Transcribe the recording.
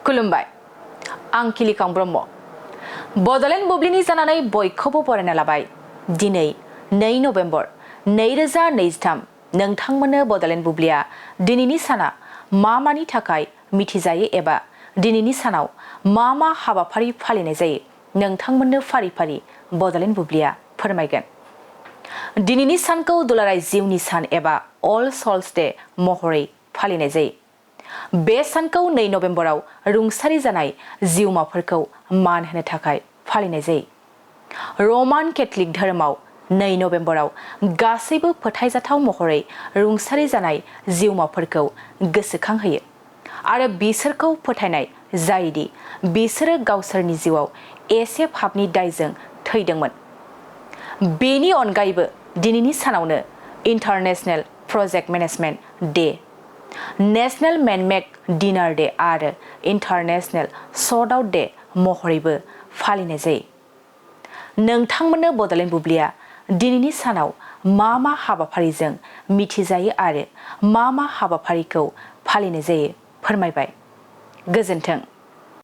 खुलुमबाय आं किलिकां ब्रह्म बड'लेण्ड बुब्लिनि जानानै बयखौबो बरायना लाबाय दिनै 2 नभेम्बर 2023 नोंथांमोननो बड'लेण्ड बुब्लिया दिनैनि साना मानि थाखाय मिथिजायो एबा दिनैनि सानाव मा हाबाफारि फालिनाय जायो नोंथांमोननो फारि फारि बड'लेण्ड बुब्लिया फोरमायगोन। दिनैनि सानखौ दुलाराय जिउनि सान एबा अल सल्स डे महरै फालिनाय जायो। बे सानखौ 2 नभेम्बराव रुंसारि जानाय जिउमाफोरखौ मान होनो थाखाय फालिनाय जायो। रमान केथलिक धोरोमाव 2 नभेम्बराव गासैबो फोथायजाथाव महरै रुंसारि जानाय जिउमाफोरखौ गोसोखांहोयो आरो बिसोरखौ फोथायनाय जायोदि बिसोरो गावसोरनि जिउआव एसे फाबनि दायजों थैदोंमोन। बेनि अनगायैबो दिनैनि सानावनो international project management day, national men make dinner day आरो इन्टारनेशनेल सर्ट आउट डे महरैबो फालिनाय जायो। नोंथांमोननो बड'लेण्ड बुब्लिया दिनैनि सानाव मा हाबाफारिजों मिथिजायो आरो मा हाबाफारिखौ फालिनाय जायो फोरमायबाय। गोजोन्थों।